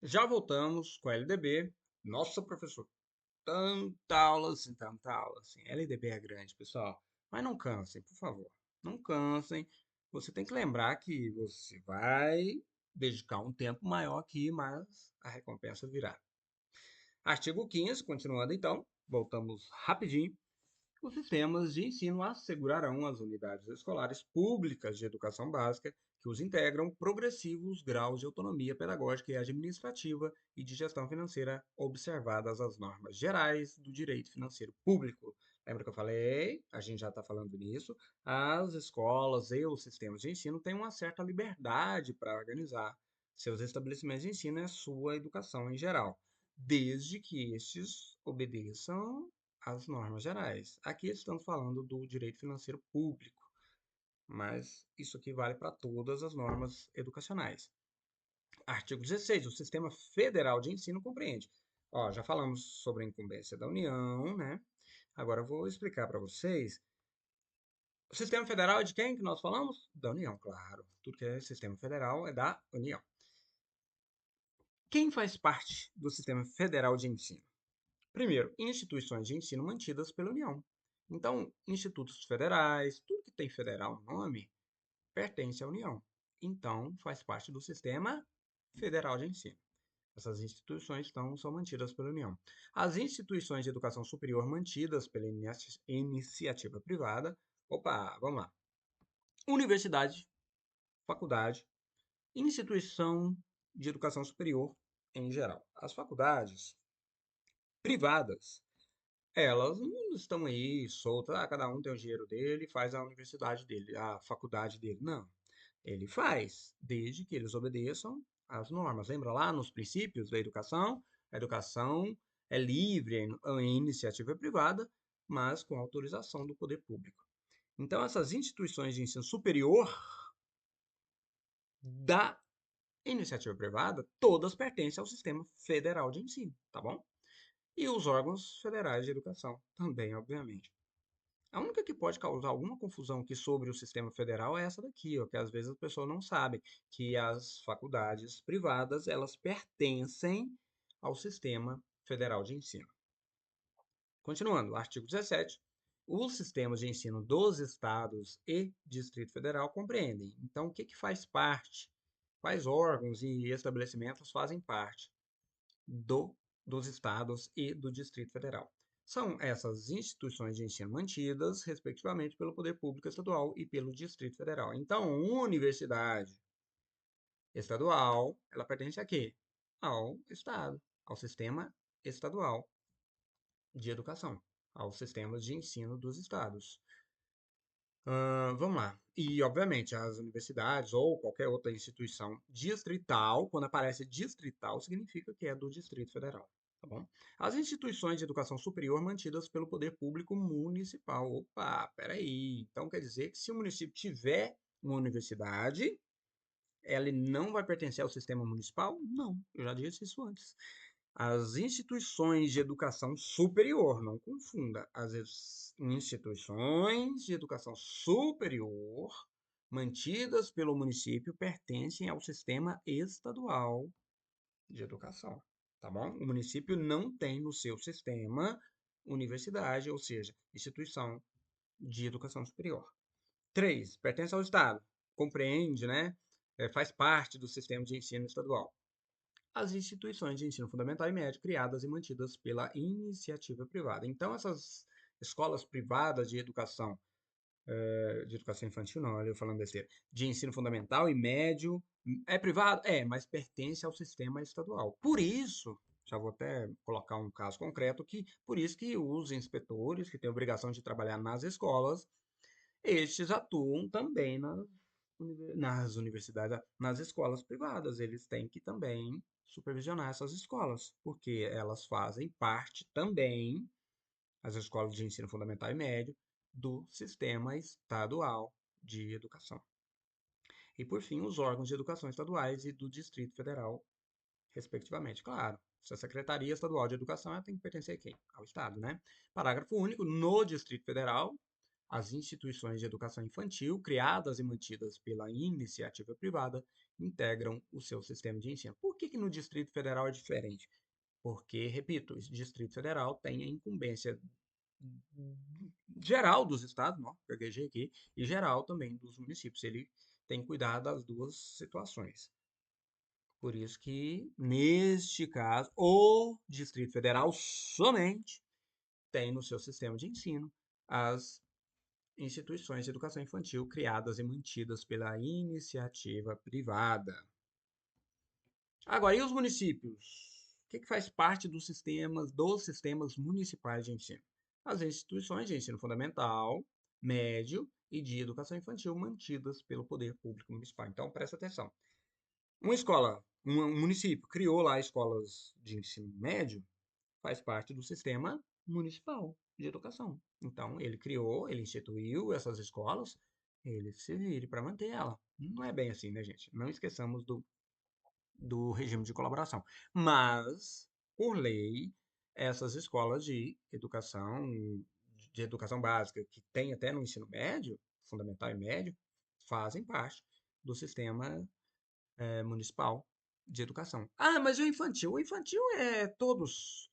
Já voltamos com a LDB. Nossa, professor, tanta aula assim. LDB é grande, pessoal. Mas não cansem, por favor. Não cansem. Você tem que lembrar que você vai dedicar um tempo maior aqui, mas a recompensa virá. Artigo 15, continuando então. Voltamos rapidinho. Os sistemas de ensino assegurarão às unidades escolares públicas de educação básica que os integram progressivos graus de autonomia pedagógica e administrativa e de gestão financeira, observadas as normas gerais do direito financeiro público. Lembra que eu falei? A gente já está falando nisso. As escolas e os sistemas de ensino têm uma certa liberdade para organizar seus estabelecimentos de ensino e a sua educação em geral, desde que estes obedeçam as normas gerais. Aqui estamos falando do direito financeiro público, mas isso aqui vale para todas as normas educacionais. Artigo 16. O Sistema Federal de Ensino compreende. Ó, já falamos sobre a incumbência da União, né? Agora eu vou explicar para vocês. O Sistema Federal é de quem que nós falamos? Da União, claro. Tudo que é Sistema Federal é da União. Quem faz parte do Sistema Federal de Ensino? Primeiro, instituições de ensino mantidas pela União. Então, institutos federais, tudo que tem federal no nome, pertence à União. Então, faz parte do Sistema Federal de Ensino. Essas instituições são mantidas pela União. As instituições de educação superior mantidas pela iniciativa privada, opa, vamos lá. Universidade, faculdade, instituição de educação superior em geral. As faculdades privadas, elas não estão aí soltas, cada um tem o dinheiro dele, faz a universidade dele, a faculdade dele. Não. Ele faz, desde que eles obedeçam às normas. Lembra lá nos princípios da educação? A educação é livre em iniciativa privada, mas com autorização do poder público. Então, essas instituições de ensino superior da iniciativa privada, todas pertencem ao sistema federal de ensino, tá bom? E os órgãos federais de educação também, obviamente. A única que pode causar alguma confusão aqui sobre o sistema federal é essa daqui, ó, que às vezes as pessoas não sabem, que as faculdades privadas, elas pertencem ao sistema federal de ensino. Continuando, artigo 17. Os sistemas de ensino dos estados e Distrito Federal compreendem. Então, o que faz parte? Quais órgãos e estabelecimentos fazem parte do, dos estados e do Distrito Federal? São essas instituições de ensino mantidas, respectivamente, pelo Poder Público Estadual e pelo Distrito Federal. Então, universidade estadual, ela pertence a quê? Ao Estado, ao sistema estadual de educação, aos sistemas de ensino dos estados. Vamos lá. E, obviamente, as universidades ou qualquer outra instituição distrital, quando aparece distrital, significa que é do Distrito Federal, tá bom? As instituições de educação superior mantidas pelo poder público municipal. Opa, peraí. Então, quer dizer que se o município tiver uma universidade, ela não vai pertencer ao sistema municipal? Não, eu já disse isso antes. As instituições de educação superior, não confunda, as instituições de educação superior mantidas pelo município pertencem ao sistema estadual de educação, tá bom? O município não tem no seu sistema universidade, ou seja, instituição de educação superior. 3. Pertence ao Estado, compreende, né? Faz parte do sistema de ensino estadual. As instituições de ensino fundamental e médio criadas e mantidas pela iniciativa privada. Então, essas escolas privadas de educação infantil, não, olha eu falando besteira, de ensino fundamental e médio, é privado? É, mas pertence ao sistema estadual. Por isso, já vou até colocar um caso concreto que, por isso que os inspetores, que têm a obrigação de trabalhar nas escolas, estes atuam também nas universidades, nas escolas privadas. Eles têm que também supervisionar essas escolas, porque elas fazem parte também, as escolas de ensino fundamental e médio, do sistema estadual de educação. E, por fim, os órgãos de educação estaduais e do Distrito Federal, respectivamente. Claro, se a Secretaria Estadual de Educação ela tem que pertencer a quem? Ao Estado, né? Parágrafo único. No Distrito Federal, As instituições de educação infantil, criadas e mantidas pela iniciativa privada, integram o seu sistema de ensino. Por que no Distrito Federal é diferente? Porque, repito, o Distrito Federal tem a incumbência geral dos estados, não, peguei aqui, e geral também dos municípios. Ele tem que cuidar das duas situações. Por isso que, neste caso, o Distrito Federal somente tem no seu sistema de ensino as instituições de educação infantil criadas e mantidas pela iniciativa privada. Agora, e os municípios? O que faz parte dos sistemas municipais de ensino? As instituições de ensino fundamental, médio e de educação infantil mantidas pelo poder público municipal. Então, presta atenção. Uma escola, um município criou lá escolas de ensino médio, faz parte do sistema municipal de educação. Então, ele criou, ele instituiu essas escolas, ele se vire para manter ela. Não é bem assim, né, gente? Não esqueçamos do regime de colaboração. Mas, por lei, essas escolas de educação básica, que tem até no ensino médio, fundamental e médio, fazem parte do sistema municipal de educação. Ah, mas o infantil? O infantil é todos,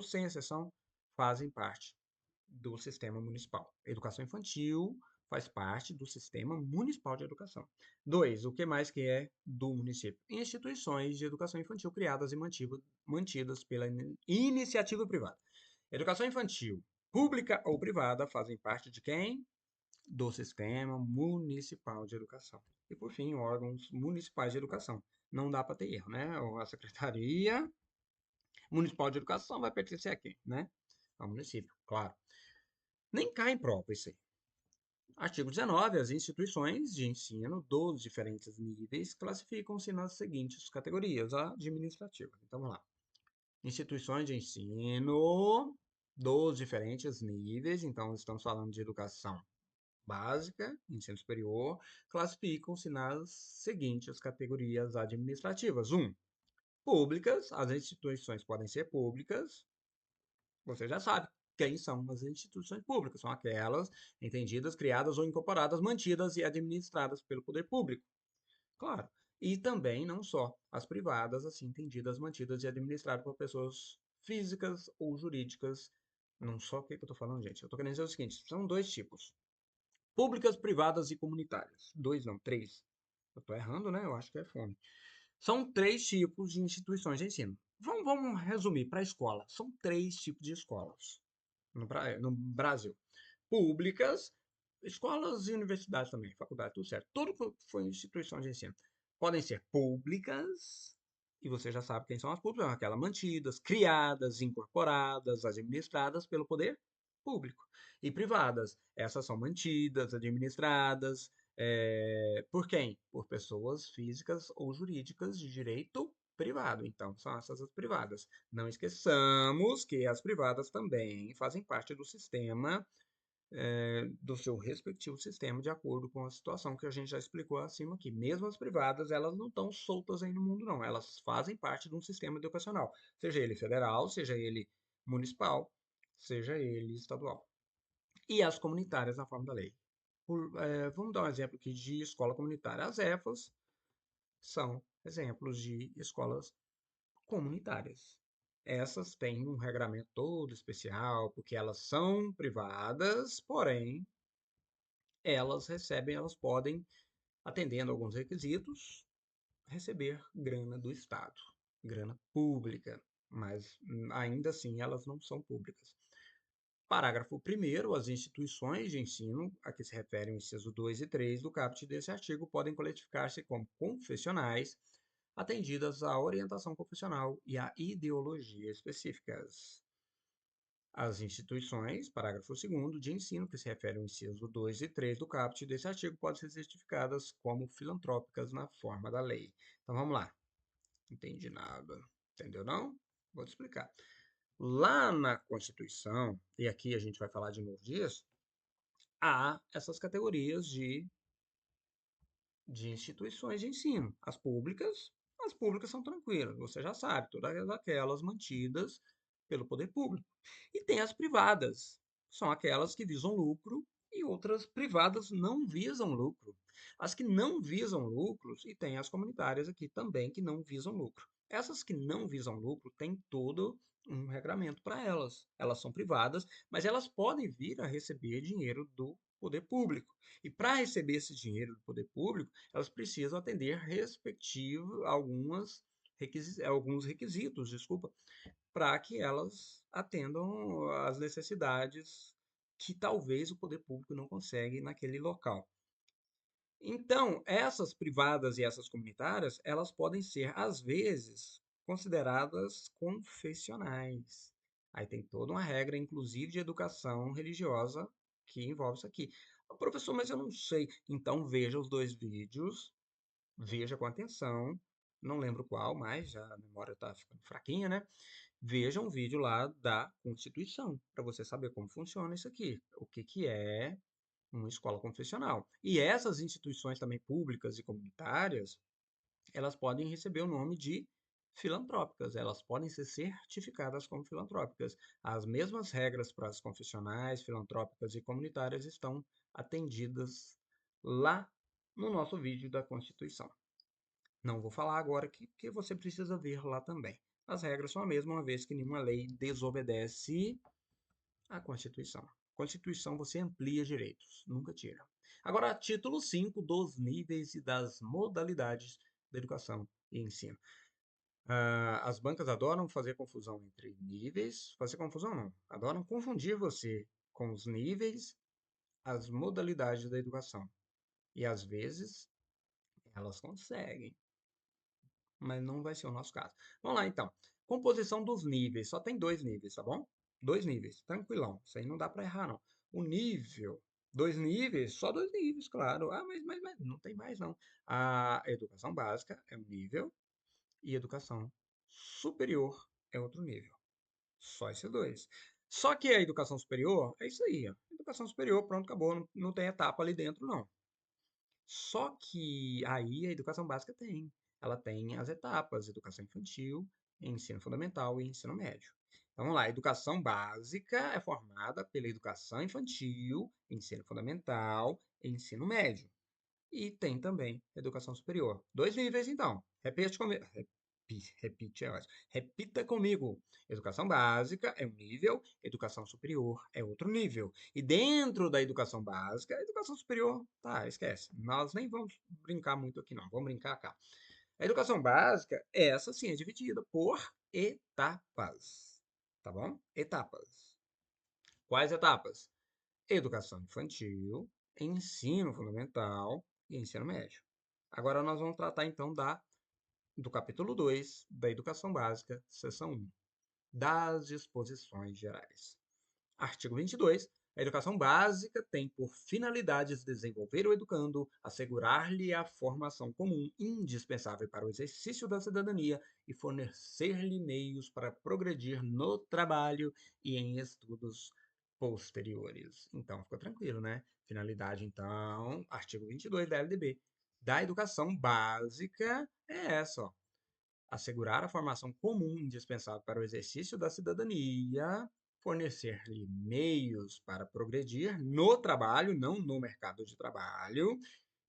sem exceção, fazem parte do sistema municipal. Educação infantil faz parte do sistema municipal de educação. 2. O que mais que é do município? Instituições de educação infantil criadas e mantidas pela iniciativa privada. Educação infantil, pública ou privada, fazem parte de quem? Do sistema municipal de educação. E, por fim, órgãos municipais de educação. Não dá para ter erro, né? A Secretaria Municipal de Educação vai pertencer a quem, né? Ao município, claro. Nem cai em prova isso aí. Artigo 19. As instituições de ensino dos diferentes níveis classificam-se nas seguintes categorias administrativas. Então, vamos lá. Instituições de ensino dos diferentes níveis. Então, estamos falando de educação básica, ensino superior, classificam-se nas seguintes categorias administrativas. 1. Públicas. As instituições podem ser públicas. Você já sabe quem são as instituições públicas. São aquelas entendidas, criadas ou incorporadas, mantidas e administradas pelo poder público. Claro. E também não só as privadas, assim entendidas, mantidas e administradas por pessoas físicas ou jurídicas. Não só o que eu estou falando, gente. Eu estou querendo dizer o seguinte: são dois tipos: públicas, privadas e comunitárias. Dois, não, três. Eu estou errando, né? Eu acho que é fome. São três tipos de instituições de ensino. Vamos resumir para a escola. São três tipos de escolas no Brasil. Públicas, escolas e universidades também, faculdade, tudo certo. Tudo foi instituição de ensino. Podem ser públicas, e você já sabe quem são as públicas, aquelas mantidas, criadas, incorporadas, administradas pelo poder público. E privadas, essas são mantidas, administradas, por quem? Por pessoas físicas ou jurídicas de direito privado. Então, são essas as privadas. Não esqueçamos que as privadas também fazem parte do sistema, do seu respectivo sistema, de acordo com a situação que a gente já explicou acima aqui. Mesmo as privadas, elas não estão soltas aí no mundo, não. Elas fazem parte de um sistema educacional, seja ele federal, seja ele municipal, seja ele estadual. E as comunitárias na forma da lei. Vamos dar um exemplo aqui de escola comunitária. As EFAs são exemplos de escolas comunitárias. Essas têm um regramento todo especial, porque elas são privadas, porém, elas podem, atendendo alguns requisitos, receber grana do Estado, grana pública, mas ainda assim elas não são públicas. Parágrafo 1º. As instituições de ensino a que se referem o inciso 2 e 3 do caput desse artigo podem classificar-se como confessionais, atendidas à orientação confessional e à ideologia específicas. As instituições, parágrafo 2º, de ensino que se referem ao inciso 2 e 3 do caput desse artigo podem ser certificadas como filantrópicas na forma da lei. Então vamos lá. Entendi nada. Entendeu não? Vou te explicar. Lá na Constituição, e aqui a gente vai falar de novo disso, há essas categorias de instituições de ensino. As públicas são tranquilas, você já sabe, todas aquelas mantidas pelo poder público. E tem as privadas, são aquelas que visam lucro e outras privadas não visam lucro. As que não visam lucros, e tem as comunitárias aqui também que não visam lucro. Essas que não visam lucro têm todo um regramento para elas. Elas são privadas, mas elas podem vir a receber dinheiro do poder público. E para receber esse dinheiro do poder público, elas precisam atender alguns requisitos, desculpa, para que elas atendam às necessidades que talvez o poder público não consegue naquele local. Então, essas privadas e essas comunitárias, elas podem ser, às vezes, consideradas confessionais. Aí tem toda uma regra, inclusive de educação religiosa, que envolve isso aqui. Professor, mas eu não sei. Então, veja os dois vídeos, veja com atenção. Não lembro qual, mas já a memória está ficando fraquinha, né? Veja um vídeo lá da Constituição, para você saber como funciona isso aqui. O que que é uma escola confessional. E essas instituições também públicas e comunitárias, elas podem receber o nome de filantrópicas, elas podem ser certificadas como filantrópicas. As mesmas regras para as confessionais, filantrópicas e comunitárias estão atendidas lá no nosso vídeo da Constituição. Não vou falar agora aqui, porque você precisa ver lá também. As regras são a mesma, uma vez que nenhuma lei desobedece à Constituição. Constituição você amplia direitos, nunca tira. Agora, título 5 dos níveis e das modalidades da educação e ensino. As bancas adoram fazer confusão entre níveis. Fazer confusão não. Adoram confundir você com os níveis, as modalidades da educação. E às vezes elas conseguem, mas não vai ser o nosso caso. Vamos lá então. Composição dos níveis. Só tem dois níveis, tá bom? Dois níveis, tranquilão. Isso aí não dá para errar, não. O nível, dois níveis, só dois níveis, claro. Mas não tem mais, não. A educação básica é um nível e educação superior é outro nível. Só esses dois. Só que a educação superior é isso aí, ó. Educação superior, pronto, acabou. Não tem etapa ali dentro, não. Só que aí a educação básica tem. Ela tem as etapas: educação infantil, ensino fundamental e ensino médio. Então vamos lá, a educação básica é formada pela educação infantil, ensino fundamental e ensino médio. E tem também educação superior. Dois níveis, então. Repete comigo. Repite, é ótimo. Repita comigo. Educação básica é um nível, educação superior é outro nível. E dentro da educação básica, a educação superior, tá, esquece. Nós nem vamos brincar muito aqui, não. Vamos brincar cá. A educação básica, essa sim, é dividida por etapas. Tá bom? Etapas. Quais etapas? Educação infantil, ensino fundamental e ensino médio. Agora nós vamos tratar então do capítulo 2 da Educação Básica, seção 1, das disposições gerais. Artigo 22. A educação básica tem por finalidades desenvolver o educando, assegurar-lhe a formação comum indispensável para o exercício da cidadania e fornecer-lhe meios para progredir no trabalho e em estudos posteriores. Então, ficou tranquilo, né? Finalidade, então, artigo 22 da LDB. Da educação básica é essa, ó: assegurar a formação comum indispensável para o exercício da cidadania, fornecer-lhe meios para progredir no trabalho, não no mercado de trabalho,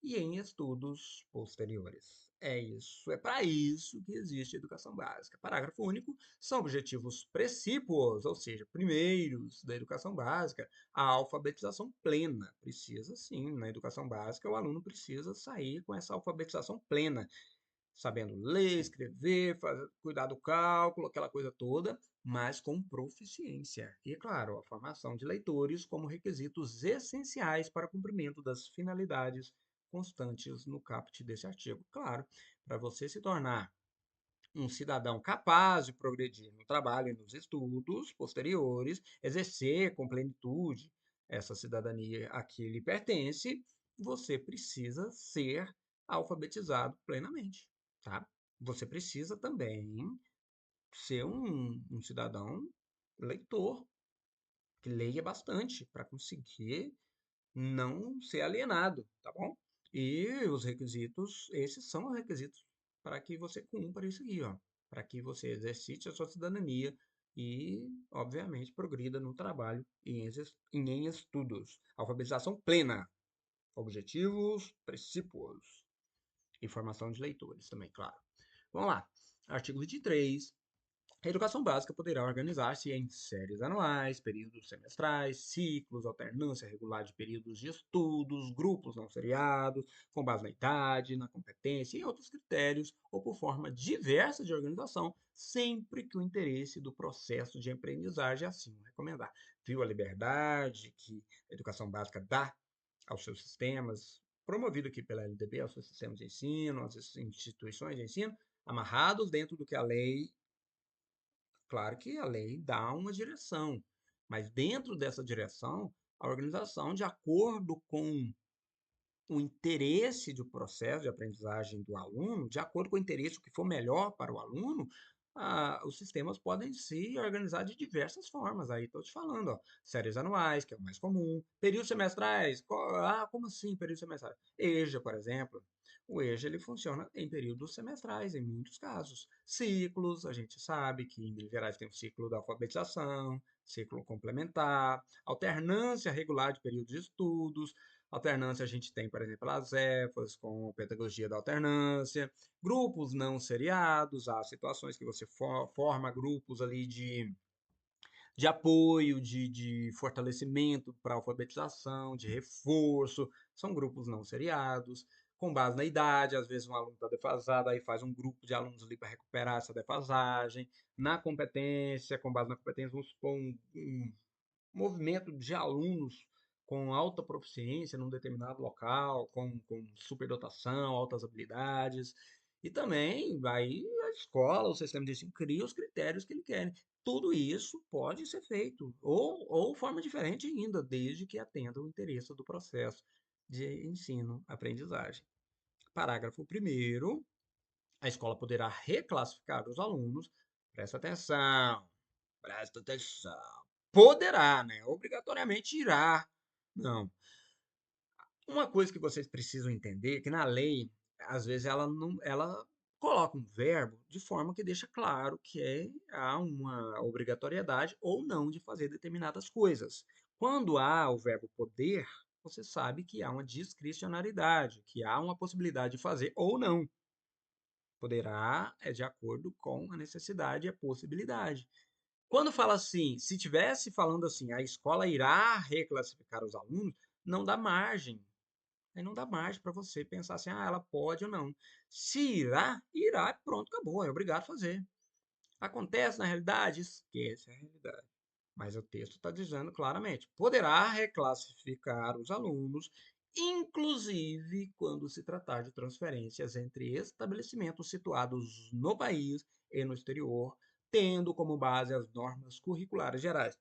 e em estudos posteriores. É isso, é para isso que existe a educação básica. Parágrafo único. São objetivos precípuos, ou seja, primeiros da educação básica, a alfabetização plena. Precisa sim, na educação básica, o aluno precisa sair com essa alfabetização plena, sabendo ler, escrever, cuidar do cálculo, aquela coisa toda, mas com proficiência. E, claro, a formação de leitores como requisitos essenciais para o cumprimento das finalidades constantes no caput desse artigo. Claro, para você se tornar um cidadão capaz de progredir no trabalho e nos estudos posteriores, exercer com plenitude essa cidadania a que lhe pertence, você precisa ser alfabetizado plenamente, tá? Você precisa também ser um cidadão leitor, que leia bastante para conseguir não ser alienado, tá bom? E os requisitos, esses são os requisitos para que você cumpra isso aqui, ó, para que você exercite a sua cidadania e, obviamente, progrida no trabalho e em estudos. Alfabetização plena, objetivos, princípios e formação de leitores também, claro. Vamos lá. Artigo 23. A educação básica poderá organizar-se em séries anuais, períodos semestrais, ciclos, alternância regular de períodos de estudos, grupos não seriados, com base na idade, na competência e outros critérios, ou por forma diversa de organização, sempre que o interesse do processo de aprendizagem assim o recomendar. Viu a liberdade que a educação básica dá aos seus sistemas, promovido aqui pela LDB, aos seus sistemas de ensino, às instituições de ensino, amarrados dentro do que a lei. Claro que a lei dá uma direção, mas dentro dessa direção, a organização, de acordo com o interesse do processo de aprendizagem do aluno, de acordo com o interesse, o que for melhor para o aluno, os sistemas podem se organizar de diversas formas. Aí estou te falando, ó, séries anuais, que é o mais comum, períodos semestrais. Como assim períodos semestrais? EJA, por exemplo. O EJA ele funciona em períodos semestrais, em muitos casos. Ciclos, a gente sabe que em Minas Gerais tem o ciclo da alfabetização, ciclo complementar, alternância regular de períodos de estudos. Alternância a gente tem, por exemplo, as EFAs com pedagogia da alternância, grupos não seriados, há situações que você forma grupos ali de apoio, de fortalecimento para alfabetização, de reforço, são grupos não seriados, com base na idade, às vezes um aluno está defasado, aí faz um grupo de alunos ali para recuperar essa defasagem, na competência, com base na competência, vamos supor um movimento de alunos com alta proficiência num determinado local, com superdotação, altas habilidades. E também aí a escola, o sistema de ensino cria os critérios que ele quer. Tudo isso pode ser feito, ou forma diferente ainda, desde que atenda o interesse do processo de ensino-aprendizagem. Parágrafo 1º. A escola poderá reclassificar os alunos. Presta atenção, presta atenção. Poderá, né? Obrigatoriamente irá. Não. Uma coisa que vocês precisam entender é que na lei, às vezes ela não, ela coloca um verbo de forma que deixa claro que há uma obrigatoriedade ou não de fazer determinadas coisas. Quando há o verbo poder, você sabe que há uma discricionariedade, que há uma possibilidade de fazer ou não. Poderá é de acordo com a necessidade e a possibilidade. Quando fala assim, se tivesse falando assim, a escola irá reclassificar os alunos, não dá margem. Aí não dá margem para você pensar assim, ela pode ou não. Se irá, irá, pronto, acabou, é obrigado a fazer. Acontece na realidade? Esquece a realidade. Mas o texto está dizendo claramente: poderá reclassificar os alunos, inclusive quando se tratar de transferências entre estabelecimentos situados no país e no exterior, tendo como base as normas curriculares gerais.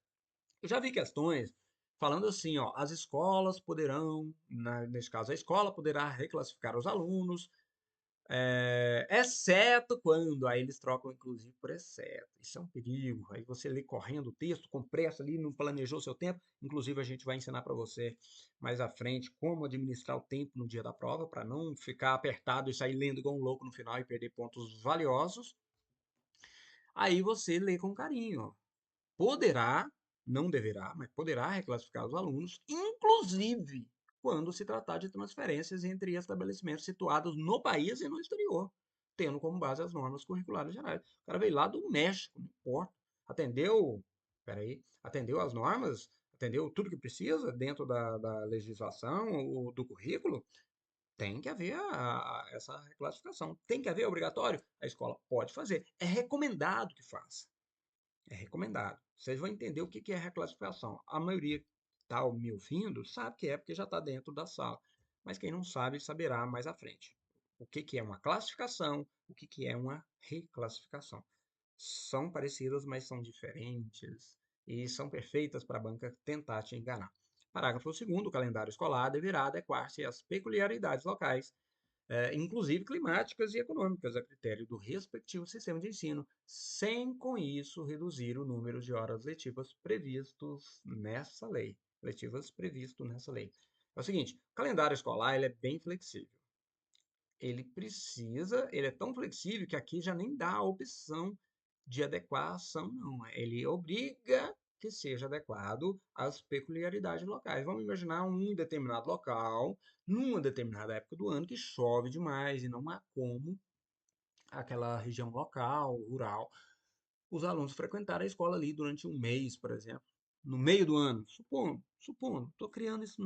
Eu já vi questões falando assim, ó, as escolas poderão, nesse caso a escola poderá reclassificar os alunos, exceto quando, aí eles trocam inclusive por exceto. Isso é um perigo. Aí você lê correndo o texto, com pressa ali, não planejou seu tempo. Inclusive a gente vai ensinar para você mais à frente como administrar o tempo no dia da prova, para não ficar apertado e sair lendo igual um louco no final e perder pontos valiosos. Aí você lê com carinho, ó. Poderá, não deverá, mas poderá reclassificar os alunos, inclusive quando se tratar de transferências entre estabelecimentos situados no país e no exterior, tendo como base as normas curriculares gerais. O cara veio lá do México, não importa. Atendeu, peraí, atendeu as normas, atendeu tudo que precisa dentro da legislação, do currículo, tem que haver essa reclassificação. Tem que haver obrigatório? A escola pode fazer. É recomendado que faça. É recomendado. Vocês vão entender o que é reclassificação. A maioria que está me ouvindo sabe que é porque já está dentro da sala. Mas quem não sabe, saberá mais à frente. O que é uma classificação, o que é uma reclassificação. São parecidas, mas são diferentes e são perfeitas para a banca tentar te enganar. Parágrafo 2º. O calendário escolar deverá adequar-se às peculiaridades locais, inclusive climáticas e econômicas, a critério do respectivo sistema de ensino, sem com isso reduzir o número de horas letivas previstos nessa lei. Letivas previsto nessa lei. É o seguinte, o calendário escolar ele é bem flexível. Ele é tão flexível que aqui já nem dá a opção de adequação, não. Ele obriga que seja adequado às peculiaridades locais. Vamos imaginar um determinado local, numa determinada época do ano, que chove demais e não há como aquela região local, rural, os alunos frequentarem a escola ali durante um mês, por exemplo, no meio do ano, supondo, estou criando isso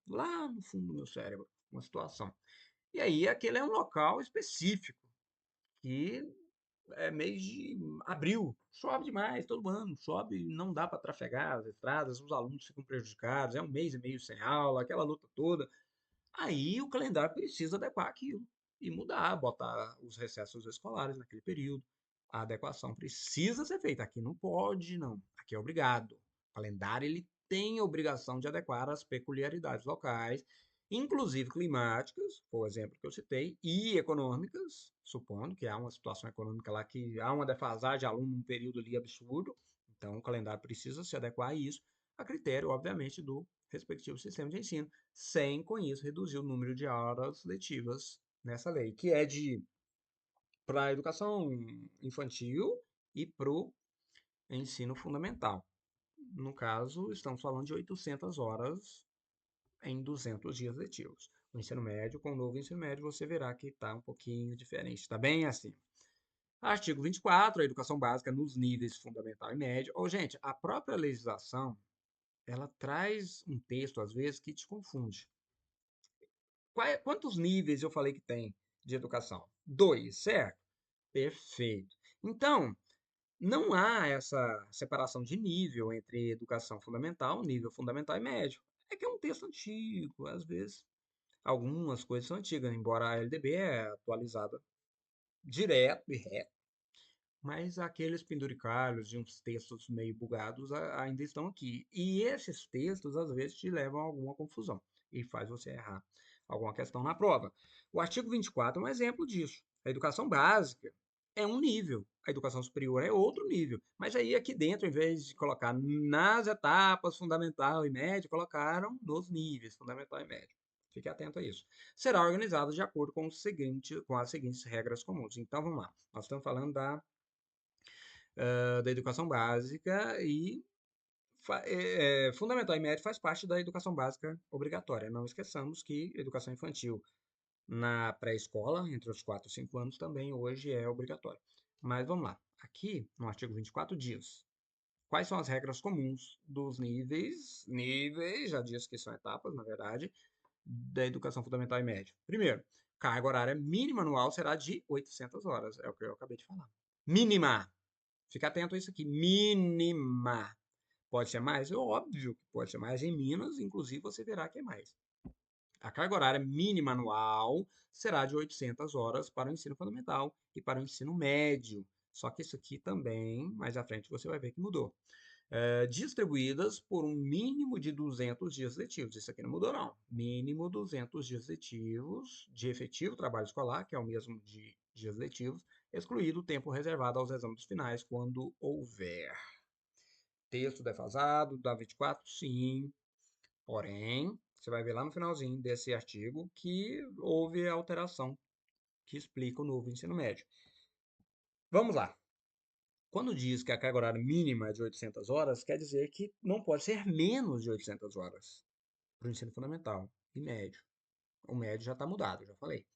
lá no fundo do meu cérebro, uma situação. E aí, aquele é um local específico, que é mês de abril, chove demais todo ano, chove, não dá para trafegar as estradas, os alunos ficam prejudicados, é um mês e meio sem aula, aquela luta toda. Aí o calendário precisa adequar aquilo e mudar, botar os recessos escolares naquele período. A adequação precisa ser feita. Aqui não pode, não. Aqui é obrigado. O calendário ele tem a obrigação de adequar às peculiaridades locais, inclusive climáticas, por exemplo, que eu citei, e econômicas, supondo que há uma situação econômica lá que há uma defasagem de aluno num período ali absurdo. Então, o calendário precisa se adequar a isso, a critério, obviamente, do respectivo sistema de ensino, sem com isso reduzir o número de horas letivas nessa lei, que é de para a educação infantil e para o ensino fundamental. No caso, estamos falando de 800 horas em 200 dias letivos. O ensino médio, com o novo ensino médio, você verá que está um pouquinho diferente, está bem assim. Artigo 24, a educação básica nos níveis fundamental e médio. Ou, gente, a própria legislação, ela traz um texto, às vezes, que te confunde. Quantos níveis eu falei que tem de educação? Dois, certo? Perfeito. Então, não há essa separação de nível entre educação fundamental, nível fundamental e médio. É que é um texto antigo, às vezes. Algumas coisas são antigas, embora a LDB é atualizada direto e reto, mas aqueles penduricalhos de uns textos meio bugados ainda estão aqui. E esses textos, às vezes, te levam a alguma confusão e faz você errar alguma questão na prova. O artigo 24 é um exemplo disso. A educação básica é um nível, a educação superior é outro nível. Mas aí, aqui dentro, em vez de colocar nas etapas fundamental e médio, colocaram nos níveis fundamental e médio. Fique atento a isso. Será organizado de acordo com, com as seguintes regras comuns. Então, vamos lá. Nós estamos falando da educação básica e fundamental e médio faz parte da educação básica obrigatória. Não esqueçamos que educação infantil na pré-escola, entre os 4 e 5 anos, também hoje é obrigatória. Mas vamos lá. Aqui, no artigo 24, diz quais são as regras comuns dos níveis, já diz que são etapas, na verdade, da educação fundamental e média. Primeiro, carga horária mínima anual será de 800 horas, é o que eu acabei de falar. Mínima! Fica atento a isso aqui. Mínima. Pode ser mais? É óbvio que pode ser mais. Em Minas, inclusive, você verá que é mais. A carga horária mínima anual será de 800 horas para o ensino fundamental e para o ensino médio. Só que isso aqui também, mais à frente, você vai ver que mudou. Distribuídas por um mínimo de 200 dias letivos. Isso aqui não mudou, não. Mínimo 200 dias letivos de efetivo trabalho escolar, que é o mesmo de dias letivos, excluído o tempo reservado aos exames finais, quando houver. Texto defasado, da 24, sim. Porém, você vai ver lá no finalzinho desse artigo que houve alteração que explica o novo ensino médio. Vamos lá. Quando diz que a carga horária mínima é de 800 horas, quer dizer que não pode ser menos de 800 horas para o ensino fundamental e médio. O médio já está mudado, já falei.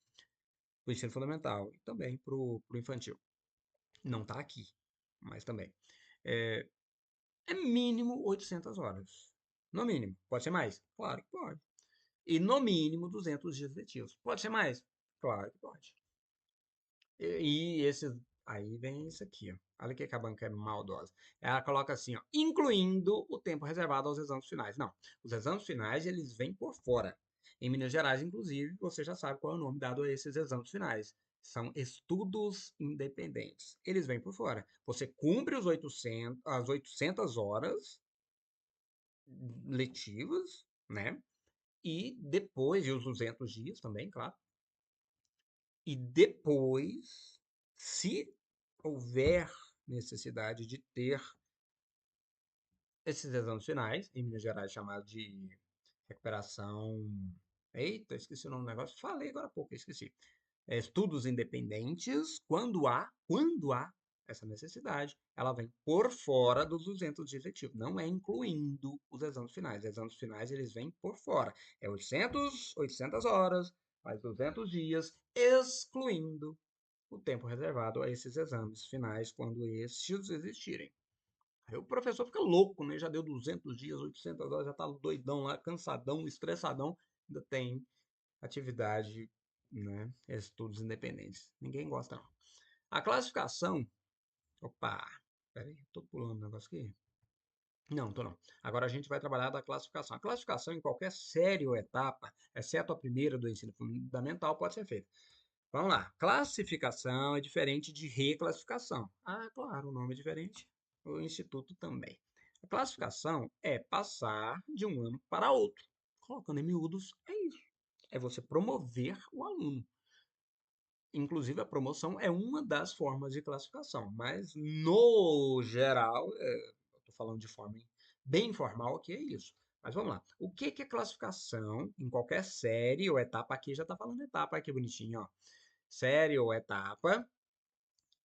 Para o ensino fundamental e também para o infantil. Não está aqui, mas também. É, é mínimo 800 horas. No mínimo. Pode ser mais? Claro que pode. E no mínimo 200 dias letivos. Pode ser mais? Claro que pode. E esses. Aí vem isso aqui, ó. Olha que a banca é maldosa. Ela coloca assim, ó, incluindo o tempo reservado aos exames finais. Não, os exames finais eles vêm por fora. Em Minas Gerais, inclusive, você já sabe qual é o nome dado a esses exames finais. São estudos independentes. Eles vêm por fora. Você cumpre as 800 horas letivas, né? E depois, e os 200 dias também, claro. E depois, se houver necessidade de ter esses exames finais, em Minas Gerais chamado de recuperação. Eita, esqueci o nome do negócio. Falei agora há pouco, esqueci. Estudos independentes, quando há essa necessidade, ela vem por fora dos 200 dias letivos, não é incluindo os exames finais. Os exames finais, eles vêm por fora. É 800 horas, mais 200 dias, excluindo o tempo reservado a esses exames finais, quando estes existirem. Aí o professor fica louco, né? Já deu 200 dias, 800 horas, já tá doidão lá, cansadão, estressadão, ainda tem atividade, né? Estudos independentes. Ninguém gosta, não. A classificação. Opa, peraí, tô pulando um negócio aqui. Não, tô não. Agora a gente vai trabalhar da classificação. A classificação em qualquer série ou etapa, exceto a primeira do ensino fundamental, pode ser feita. Vamos lá. Classificação é diferente de reclassificação. Ah, claro, o nome é diferente. O instituto também. A classificação é passar de um ano para outro. Colocando em miúdos, é isso. É você promover o aluno. Inclusive, a promoção é uma das formas de classificação, mas no geral, eu estou falando de forma bem informal, que é isso. Mas vamos lá. O que que é classificação em qualquer série ou etapa? Aqui já está falando etapa, aqui bonitinho, ó. Série ou etapa,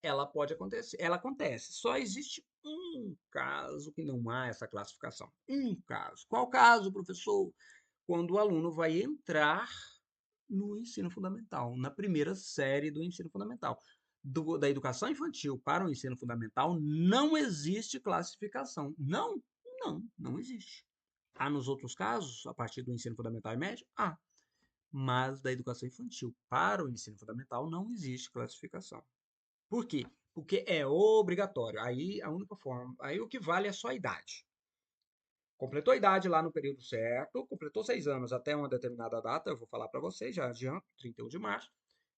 ela pode acontecer. Ela acontece. Só existe um caso que não há essa classificação. Um caso. Qual caso, professor? Quando o aluno vai entrar no ensino fundamental, na primeira série do ensino fundamental. Da educação infantil para o ensino fundamental, não existe classificação. Não, não existe. Há nos outros casos, a partir do ensino fundamental e médio? Há. Mas da educação infantil para o ensino fundamental não existe classificação. Por quê? Porque é obrigatório. Aí a única forma, aí o que vale é só a idade. Completou a idade lá no período certo, completou 6 anos até uma determinada data, eu vou falar para vocês, já adianto, 31 de março,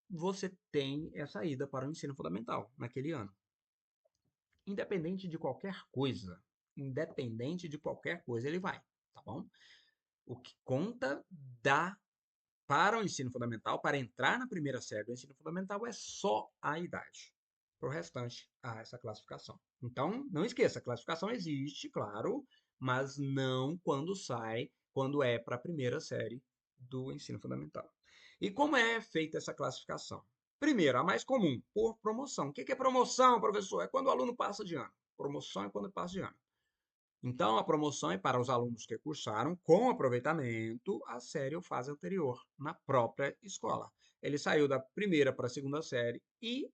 você tem essa ida para o ensino fundamental naquele ano. Independente de qualquer coisa, ele vai, tá bom? O que conta dá para o ensino fundamental, para entrar na primeira série do ensino fundamental, é só a idade. Para o restante, há essa classificação. Então, não esqueça, a classificação existe, claro, mas não quando é para a primeira série do ensino fundamental. E como é feita essa classificação? Primeiro, a mais comum, por promoção. O que é promoção, professor? É quando o aluno passa de ano. Promoção é quando passa de ano. Então, a promoção é para os alunos que cursaram com aproveitamento a série ou fase anterior na própria escola. Ele saiu da primeira para a segunda série e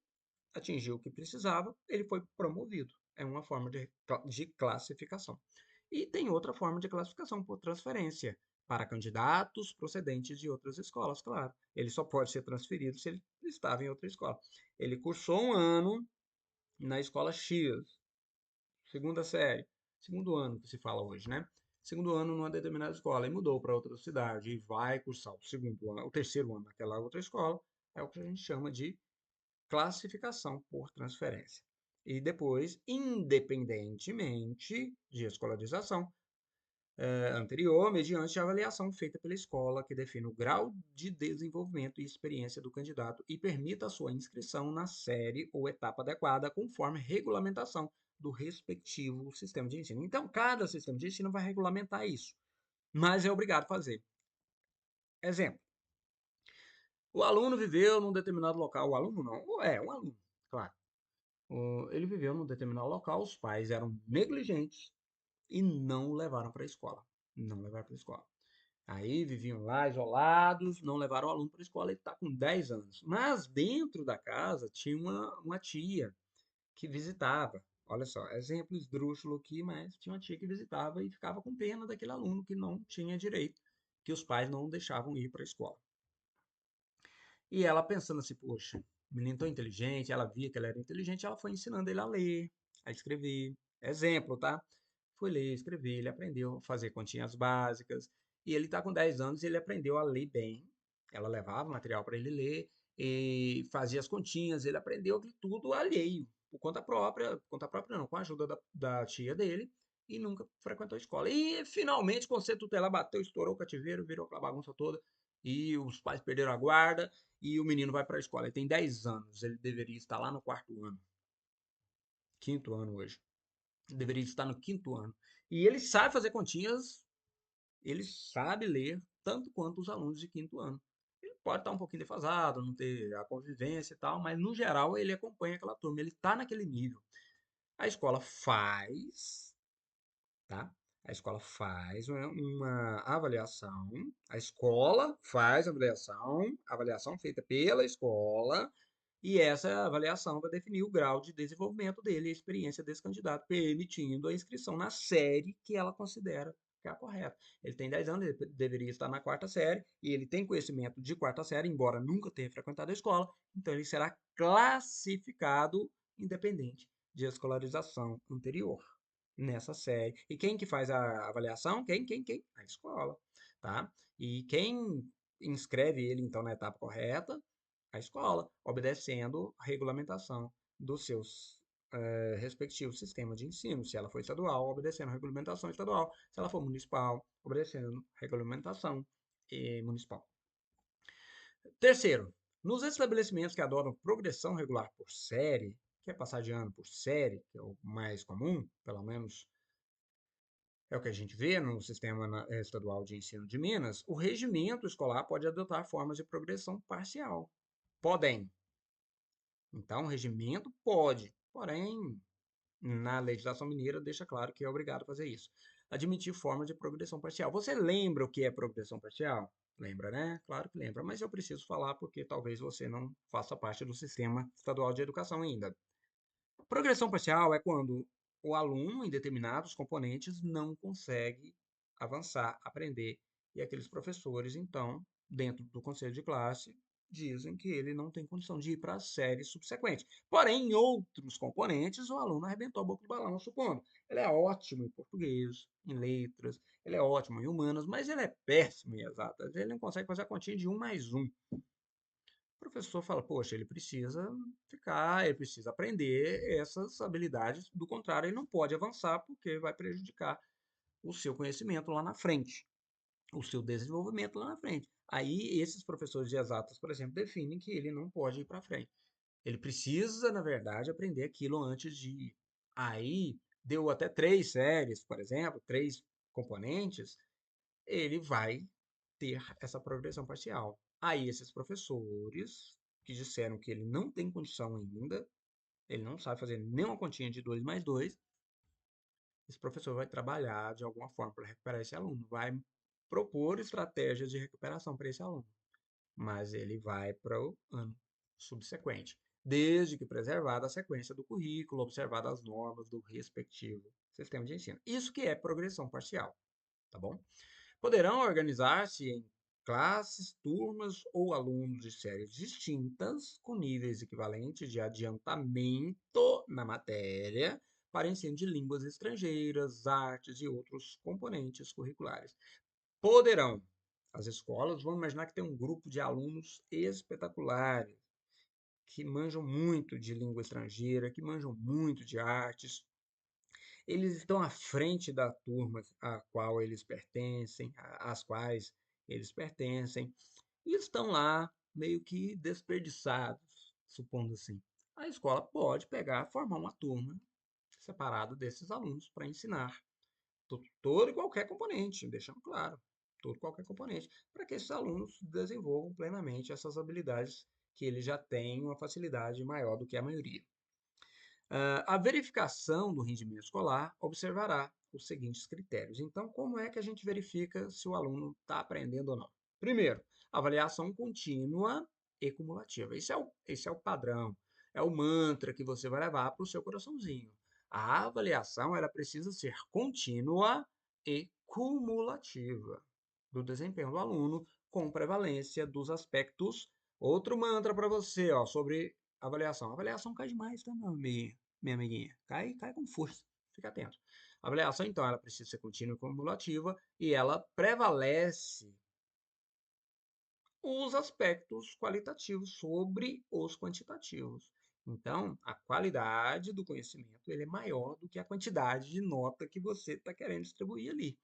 atingiu o que precisava, ele foi promovido. É uma forma de classificação. E tem outra forma de classificação por transferência para candidatos procedentes de outras escolas, claro. Ele só pode ser transferido se ele estava em outra escola. Ele cursou um ano na escola X, segunda série, segundo ano que se fala hoje, né? Segundo ano numa determinada escola e mudou para outra cidade e vai cursar o segundo ano, o terceiro ano naquela outra escola, é o que a gente chama de classificação por transferência. E depois, independentemente de escolarização anterior, mediante a avaliação feita pela escola, que define o grau de desenvolvimento e experiência do candidato e permita a sua inscrição na série ou etapa adequada, conforme regulamentação do respectivo sistema de ensino. Então, cada sistema de ensino vai regulamentar isso, mas é obrigado a fazer. Exemplo: o aluno viveu num determinado local. O aluno não, um aluno, claro. Ele viveu num determinado local, os pais eram negligentes e não o levaram para a escola. Não levaram para a escola. Aí viviam lá isolados, não levaram o aluno para a escola, ele está com 10 anos. Mas dentro da casa tinha uma tia que visitava. Olha só, exemplo esdrúxulo aqui, mas tinha uma tia que visitava e ficava com pena daquele aluno que não tinha direito, que os pais não deixavam ir para a escola. E ela pensando assim, poxa, menino tão inteligente, ela via que ele era inteligente, ela foi ensinando ele a ler, a escrever. Exemplo, tá? Foi ler, escrever, ele aprendeu a fazer continhas básicas. E ele está com 10 anos e ele aprendeu a ler bem. Ela levava material para ele ler e fazia as continhas. Ele aprendeu aquilo tudo alheio, por conta própria não, com a ajuda da tia dele. E nunca frequentou a escola. E finalmente, o conceito tutelar bateu, estourou o cativeiro, virou aquela bagunça toda. E os pais perderam a guarda e o menino vai para a escola. Ele tem 10 anos, ele deveria estar lá no quarto ano. Quinto ano hoje. Deveria estar no quinto ano. E ele sabe fazer continhas, ele sabe ler tanto quanto os alunos de quinto ano. Ele pode estar um pouquinho defasado, não ter a convivência e tal, mas no geral ele acompanha aquela turma, ele está naquele nível. A escola faz, tá? A escola faz uma avaliação, a escola faz avaliação feita pela escola, e essa avaliação vai definir o grau de desenvolvimento dele e a experiência desse candidato, permitindo a inscrição na série que ela considera que é a correta. Ele tem 10 anos, ele deveria estar na quarta série, e ele tem conhecimento de quarta série, embora nunca tenha frequentado a escola, então ele será classificado independente de escolarização anterior nessa série. E quem que faz a avaliação? Quem? A escola, tá? E quem inscreve ele, então, na etapa correta? A escola, obedecendo a regulamentação dos seus respectivos sistemas de ensino. Se ela for estadual, obedecendo a regulamentação estadual. Se ela for municipal, obedecendo a regulamentação municipal. Terceiro, nos estabelecimentos que adotam progressão regular por série, que é passar de ano por série, que é o mais comum, pelo menos é o que a gente vê no sistema estadual de ensino de Minas, o regimento escolar pode adotar formas de progressão parcial. Podem. Então, o regimento pode, porém, na legislação mineira deixa claro que é obrigado a fazer isso. Admitir formas de progressão parcial. Você lembra o que é progressão parcial? Lembra, né? Claro que lembra, mas eu preciso falar porque talvez você não faça parte do sistema estadual de educação ainda. Progressão parcial é quando o aluno em determinados componentes não consegue avançar, aprender, e aqueles professores, então, dentro do conselho de classe, dizem que ele não tem condição de ir para a série subsequente. Porém, em outros componentes, o aluno arrebentou a boca do balão, supondo. Ele é ótimo em português, em letras, ele é ótimo em humanas, mas ele é péssimo em exatas. Ele não consegue fazer a continha de 1 mais 1. O professor fala, poxa, ele precisa ficar, ele precisa aprender essas habilidades, do contrário, ele não pode avançar porque vai prejudicar o seu conhecimento lá na frente, o seu desenvolvimento lá na frente. Aí, esses professores de exatas, por exemplo, definem que ele não pode ir para frente. Ele precisa, na verdade, aprender aquilo antes de ir. Aí, deu até 3 séries, por exemplo, 3 componentes, ele vai ter essa progressão parcial. Aí esses professores que disseram que ele não tem condição ainda, ele não sabe fazer nenhuma continha de 2 mais 2, esse professor vai trabalhar de alguma forma para recuperar esse aluno, vai propor estratégias de recuperação para esse aluno, mas ele vai para o ano subsequente, desde que preservada a sequência do currículo, observada as normas do respectivo sistema de ensino. Isso que é progressão parcial, tá bom? Poderão organizar-se em classes, turmas ou alunos de séries distintas, com níveis equivalentes de adiantamento na matéria, para ensino de línguas estrangeiras, artes e outros componentes curriculares. Poderão. As escolas vão imaginar que tem um grupo de alunos espetaculares, que manjam muito de língua estrangeira, que manjam muito de artes, eles estão à frente da turma a qual eles pertencem, às quais eles pertencem, e estão lá meio que desperdiçados, supondo assim. A escola pode pegar, formar uma turma separada desses alunos para ensinar todo e qualquer componente, deixando claro, todo e qualquer componente, para que esses alunos desenvolvam plenamente essas habilidades que eles já têm uma facilidade maior do que a maioria. A verificação do rendimento escolar observará os seguintes critérios. Então, como é que a gente verifica se o aluno está aprendendo ou não? Primeiro, avaliação contínua e cumulativa. Esse é o padrão, é o mantra que você vai levar para o seu coraçãozinho. A avaliação ela precisa ser contínua e cumulativa do desempenho do aluno com prevalência dos aspectos. Outro mantra para você, ó, sobre avaliação. A avaliação cai demais, tá, minha amiguinha? Cai com força. Fica atento. A avaliação, então, ela precisa ser contínua e cumulativa e ela prevalece os aspectos qualitativos sobre os quantitativos. Então, a qualidade do conhecimento ele é maior do que a quantidade de nota que você está querendo distribuir ali.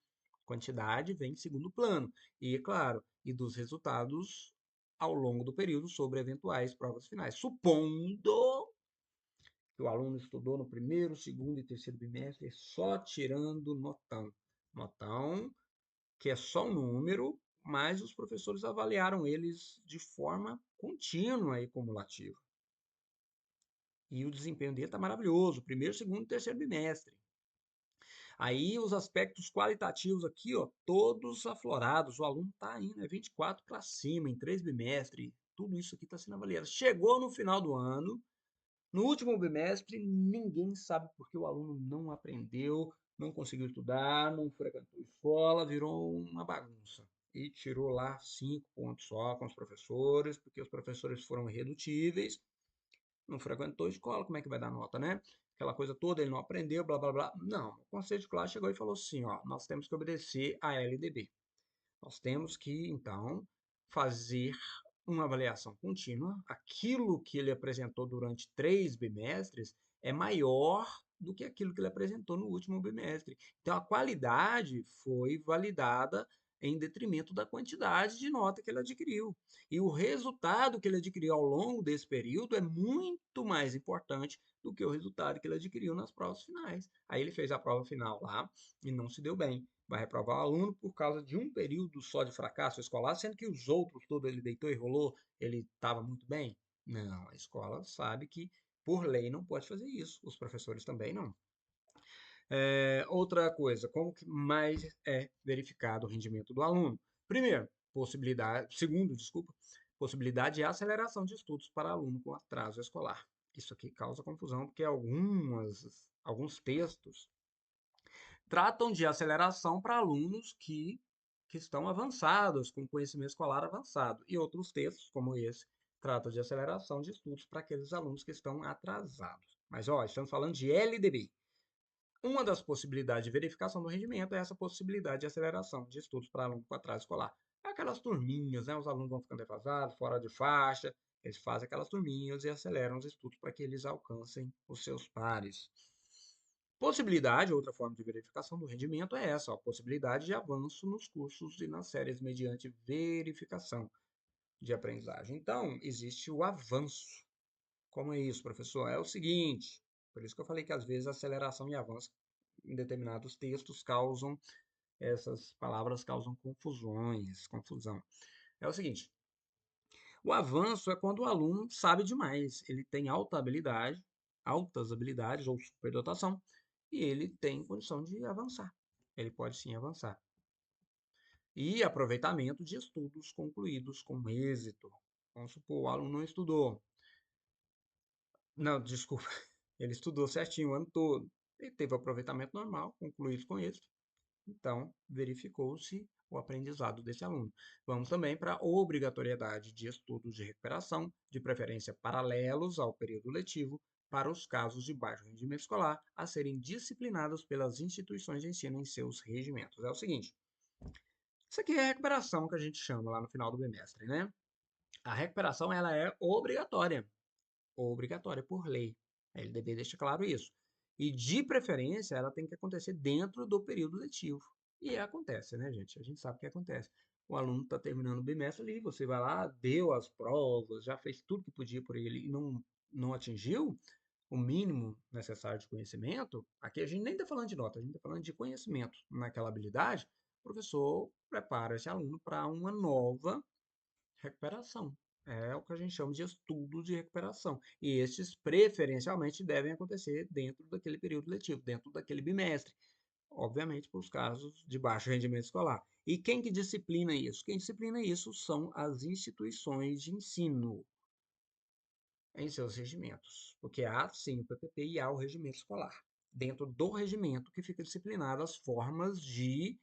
Quantidade vem em segundo plano. E, claro, e dos resultados ao longo do período sobre eventuais provas finais. Supondo que o aluno estudou no primeiro, segundo e terceiro bimestre só tirando notão. Notão, que é só um número, mas os professores avaliaram eles de forma contínua e cumulativa. E o desempenho dele está maravilhoso, primeiro, segundo e terceiro bimestre. Aí os aspectos qualitativos aqui, ó, todos aflorados. O aluno está indo, 24 para cima, em 3 bimestres. Tudo isso aqui está sendo avaliado. Chegou no final do ano, no último bimestre, ninguém sabe por que o aluno não aprendeu, não conseguiu estudar, não frequentou escola, virou uma bagunça. E tirou lá 5 pontos só com os professores, porque os professores foram irredutíveis, não frequentou escola, como é que vai dar nota, né? Aquela coisa toda, ele não aprendeu, blá blá blá. Não, o conselho de classe chegou e falou assim, ó, nós temos que obedecer a LDB. Nós temos que, então, fazer uma avaliação contínua. Aquilo que ele apresentou durante 3 bimestres é maior do que aquilo que ele apresentou no último bimestre. Então, a qualidade foi validada em detrimento da quantidade de nota que ele adquiriu. E o resultado que ele adquiriu ao longo desse período é muito mais importante do que o resultado que ele adquiriu nas provas finais. Aí ele fez a prova final lá e não se deu bem. Vai reprovar o aluno por causa de um período só de fracasso escolar, sendo que os outros todos ele deitou e rolou, ele estava muito bem? Não, a escola sabe que por lei não pode fazer isso, os professores também não. Outra coisa, como que mais é verificado o rendimento do aluno? Primeiro, segundo, desculpa, possibilidade de aceleração de estudos para aluno com atraso escolar. Isso aqui causa confusão porque alguns textos tratam de aceleração para alunos que estão avançados, com conhecimento escolar avançado. E outros textos, como esse, tratam de aceleração de estudos para aqueles alunos que estão atrasados. Mas, ó, estamos falando de LDB. Uma das possibilidades de verificação do rendimento é essa possibilidade de aceleração de estudos para aluno com atraso escolar. Aquelas turminhas, né? Os alunos vão ficando defasados, fora de faixa, eles fazem aquelas turminhas e aceleram os estudos para que eles alcancem os seus pares. Possibilidade, outra forma de verificação do rendimento é essa, ó, possibilidade de avanço nos cursos e nas séries mediante verificação de aprendizagem. Então, existe o avanço. Como é isso, professor? É o seguinte, por isso que eu falei que às vezes aceleração e avanço em determinados textos causam, essas palavras causam confusão. É o seguinte, o avanço é quando o aluno sabe demais, ele tem altas habilidades ou superdotação, e ele tem condição de avançar. Ele pode sim avançar. E aproveitamento de estudos concluídos com êxito. Vamos supor, o aluno não estudou. Não, desculpa. Ele estudou certinho o ano todo. Ele teve aproveitamento normal, concluído com êxito. Então, verificou-se o aprendizado desse aluno. Vamos também para a obrigatoriedade de estudos de recuperação, de preferência paralelos ao período letivo, para os casos de baixo rendimento escolar a serem disciplinados pelas instituições de ensino em seus regimentos. É o seguinte, isso aqui é a recuperação que a gente chama lá no final do bimestre, né? A recuperação ela é obrigatória por lei. A LDB deixa claro isso. E de preferência, ela tem que acontecer dentro do período letivo. E acontece, né, gente? A gente sabe que acontece. O aluno está terminando o bimestre ali, você vai lá, deu as provas, já fez tudo que podia por ele e não atingiu o mínimo necessário de conhecimento. Aqui a gente nem está falando de nota, a gente está falando de conhecimento naquela habilidade. O professor prepara esse aluno para uma nova recuperação. É o que a gente chama de estudo de recuperação. E esses, preferencialmente, devem acontecer dentro daquele período letivo, dentro daquele bimestre. Obviamente, para os casos de baixo rendimento escolar. E quem que disciplina isso? Quem disciplina isso são as instituições de ensino em seus regimentos. Porque há, sim, o PPP e há o regimento escolar. Dentro do regimento que fica disciplinado as formas de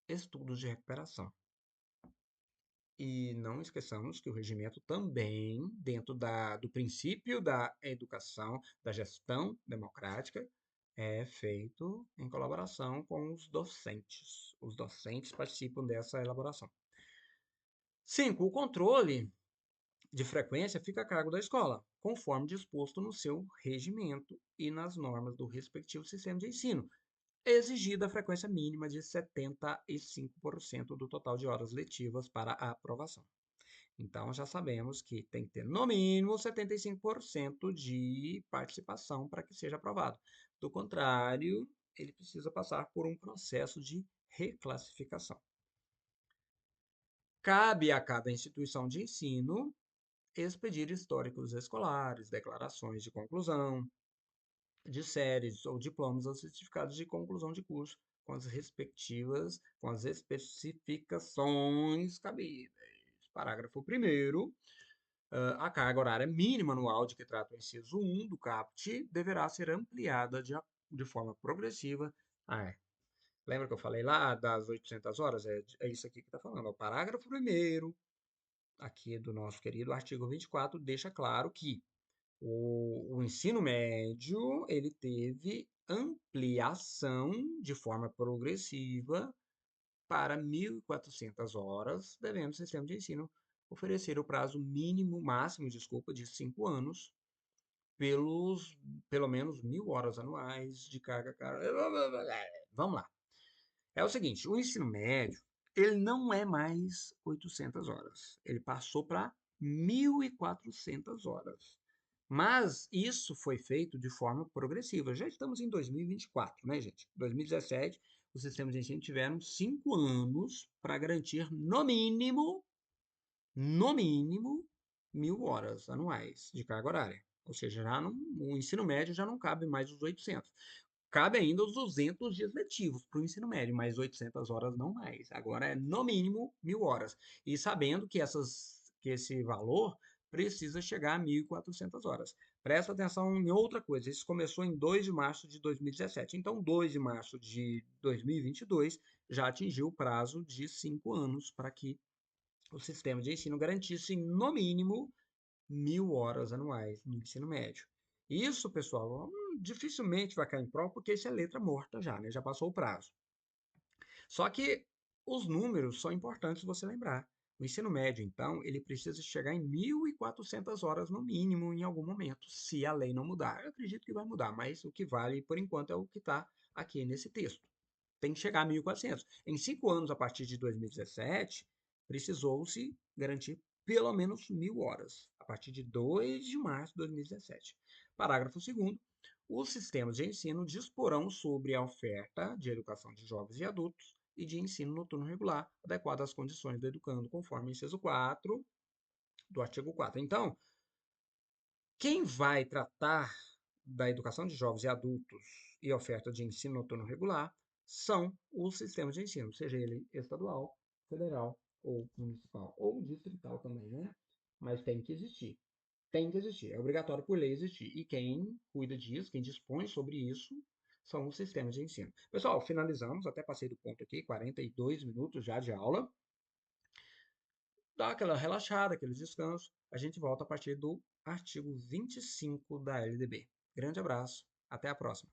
estudos de recuperação. E não esqueçamos que o regimento também, dentro do princípio da educação, da gestão democrática, é feito em colaboração com os docentes. Os docentes participam dessa elaboração. 5. O controle de frequência fica a cargo da escola, conforme disposto no seu regimento e nas normas do respectivo sistema de ensino, exigida a frequência mínima de 75% do total de horas letivas para a aprovação. Então, já sabemos que tem que ter no mínimo 75% de participação para que seja aprovado. Do contrário, ele precisa passar por um processo de reclassificação. Cabe a cada instituição de ensino expedir históricos escolares, declarações de conclusão, de séries ou diplomas ou certificados de conclusão de curso com as especificações cabíveis. Parágrafo primeiro. A carga horária mínima anual de que trata o inciso 1 do CAPT deverá ser ampliada de forma progressiva. Lembra que eu falei lá das 800 horas? É isso aqui que está falando. O parágrafo primeiro aqui do nosso querido artigo 24 deixa claro que o ensino médio ele teve ampliação de forma progressiva para 1.400 horas, devendo o sistema de ensino oferecer o prazo mínimo, máximo, desculpa, de 5 anos, pelo menos 1.000 horas anuais de carga. Vamos lá. É o seguinte, o ensino médio, ele não é mais 800 horas. Ele passou para 1.400 horas. Mas isso foi feito de forma progressiva. Já estamos em 2024, né, gente? 2017, os sistemas de ensino tiveram 5 anos para garantir, no mínimo, 1.000 horas anuais de carga horária. Ou seja, o ensino médio já não cabe mais os 800. Cabe ainda os 200 dias letivos para o ensino médio, mas 800 horas não mais. Agora é no mínimo 1.000 horas. E sabendo que esse valor precisa chegar a 1.400 horas. Presta atenção em outra coisa. Isso começou em 2 de março de 2017. Então, 2 de março de 2022 já atingiu o prazo de 5 anos para que o sistema de ensino garantisse, no mínimo, 1.000 horas anuais no ensino médio. Isso, pessoal, dificilmente vai cair em prova, porque isso é letra morta já, né? Já passou o prazo. Só que os números são importantes você lembrar. O ensino médio, então, ele precisa chegar em 1.400 horas no mínimo em algum momento, se a lei não mudar. Eu acredito que vai mudar, mas o que vale por enquanto é o que está aqui nesse texto. Tem que chegar a 1.400. Em 5 anos, a partir de 2017, precisou-se garantir pelo menos 1.000 horas, a partir de 2 de março de 2017. Parágrafo 2º. Os sistemas de ensino disporão sobre a oferta de educação de jovens e adultos e de ensino noturno regular, adequado às condições do educando, conforme o inciso 4 do artigo 4. Então, quem vai tratar da educação de jovens e adultos e oferta de ensino noturno regular são os sistemas de ensino, seja ele estadual, federal ou municipal, ou distrital também, né? Mas tem que existir. Tem que existir. É obrigatório por lei existir. E quem cuida disso, quem dispõe sobre isso, são os sistemas de ensino. Pessoal, finalizamos. Até passei do ponto aqui, 42 minutos já de aula. Dá aquela relaxada, aquele descanso. A gente volta a partir do artigo 25 da LDB. Grande abraço, até a próxima.